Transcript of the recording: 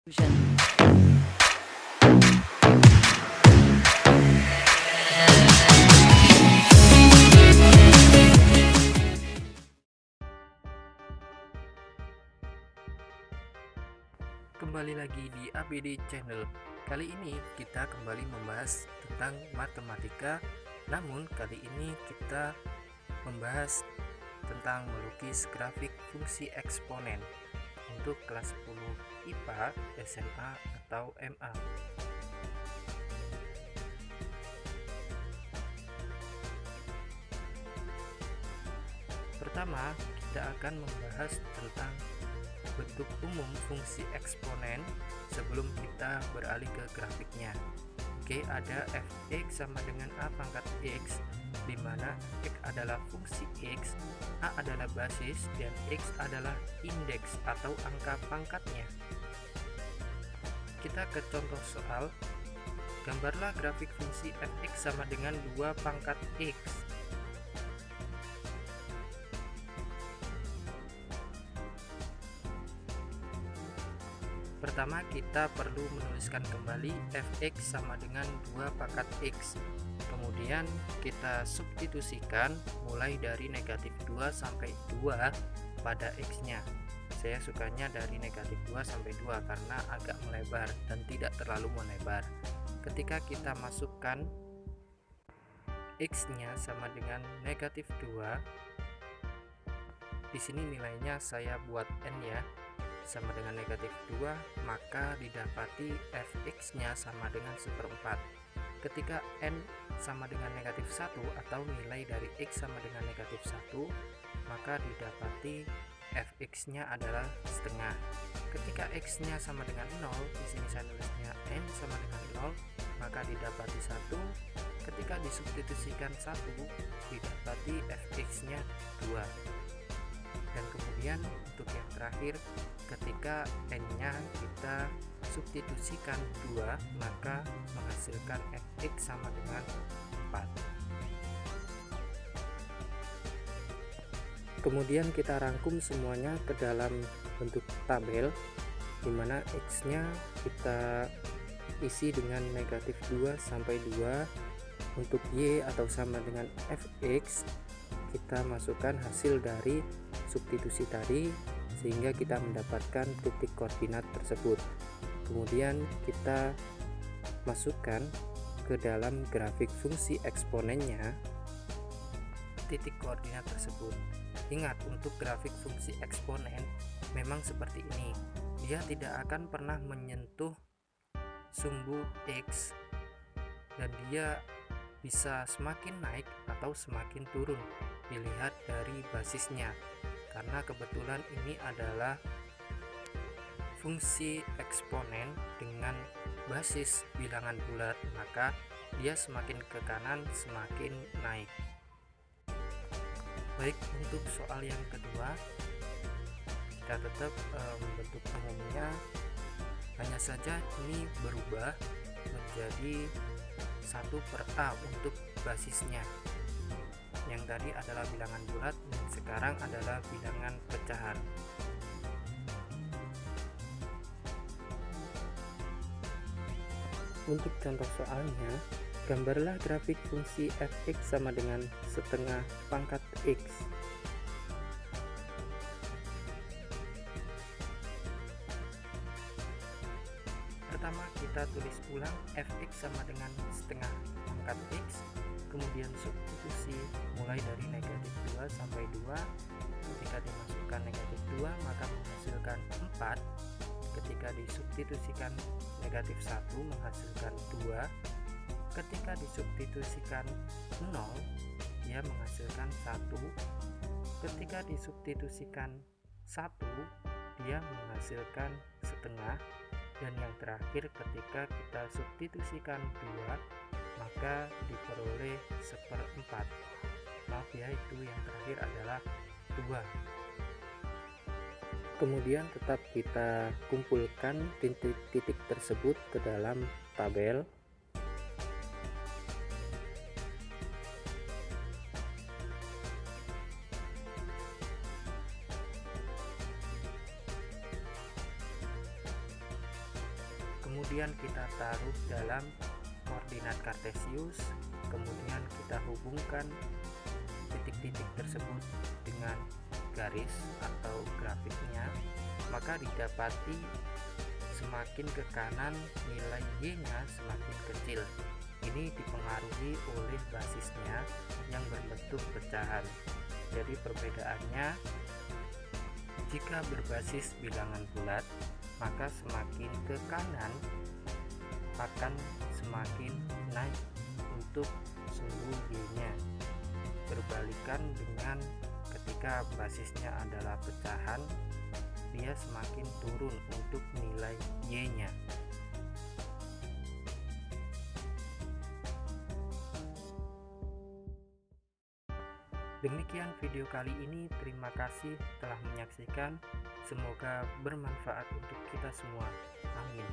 Kembali lagi di ABD Channel. Kali ini kita kembali membahas tentang matematika. Namun kali ini kita membahas tentang melukis grafik fungsi eksponen untuk kelas 10 IPA, SMA atau MA. Pertama, kita akan membahas tentang bentuk umum fungsi eksponen sebelum kita beralih ke grafiknya. Oke, ada fx sama dengan a pangkat x, di mana x adalah fungsi x, a adalah basis, dan x adalah indeks atau angka pangkatnya. Kita ke contoh soal. Gambarlah grafik fungsi fx sama dengan 2 pangkat x. Pertama, kita perlu menuliskan kembali fx sama dengan 2 pangkat x. Kemudian kita substitusikan mulai dari negatif 2 sampai 2 pada x-nya. Saya sukanya dari negatif 2 sampai 2 karena agak melebar dan tidak terlalu melebar. Ketika kita masukkan x-nya sama dengan negatif 2, di sini nilainya saya buat n ya, sama dengan negatif 2, maka didapati fx-nya sama dengan 1/4. Ketika n sama dengan negatif 1 atau nilai dari x sama dengan negatif 1, maka didapati fx-nya adalah setengah. Ketika x-nya sama dengan 0, di sini saya nulisnya n sama dengan 0, maka didapati 1. Ketika disubstitusikan 1, didapati fx-nya 2. Dan kemudian untuk yang terakhir, ketika n-nya kita substitusikan 2, maka menghasilkan fx sama dengan 4. Kemudian kita rangkum semuanya ke dalam bentuk tabel, di mana x-nya kita isi dengan negatif 2 sampai 2. Untuk y atau sama dengan fx, kita masukkan hasil dari substitusi tadi sehingga kita mendapatkan titik koordinat tersebut. Kemudian kita masukkan ke dalam grafik fungsi eksponennya titik koordinat tersebut. Ingat, untuk grafik fungsi eksponen memang seperti ini. Dia tidak akan pernah menyentuh sumbu x dan dia bisa semakin naik atau semakin turun dilihat dari basisnya, karena kebetulan ini adalah fungsi eksponen dengan basis bilangan bulat, maka dia semakin ke kanan semakin naik. Baik, untuk soal yang kedua, kita tetap bentuk umumnya, hanya saja ini berubah menjadi 1/A untuk basisnya. Yang tadi adalah bilangan bulat, sekarang adalah bilangan pecahan. Untuk contoh soalnya, gambarlah grafik fungsi fx sama dengan setengah pangkat x. Pertama, kita tulis ulang fx sama dengan setengah pangkat x, kemudian substitusi mulai dari negatif 2 sampai 2. Ketika dimasukkan negatif 2, maka menghasilkan 4. Ketika disubstitusikan negatif 1, menghasilkan 2. Ketika disubstitusikan 0, dia menghasilkan 1. Ketika disubstitusikan 1, dia menghasilkan setengah. Dan yang terakhir, ketika kita substitusikan 2, maka diperoleh 1/4. Maaf ya, itu yang terakhir adalah 2. Kemudian tetap kita kumpulkan titik-titik tersebut ke dalam tabel. kemudian kita taruh dalam koordinat kartesius, kemudian kita hubungkan titik-titik tersebut dengan garis atau grafiknya, maka didapati semakin ke kanan nilai y-nya semakin kecil. Ini dipengaruhi oleh basisnya yang berbentuk pecahan. Jadi perbedaannya, jika berbasis bilangan bulat, maka semakin ke kanan akan semakin naik untuk sumbu y-nya. Berbalikan dengan ketika basisnya adalah pecahan, dia semakin turun untuk nilai y-nya. Demikian video kali ini, terima kasih telah menyaksikan. Semoga bermanfaat untuk kita semua. Amin.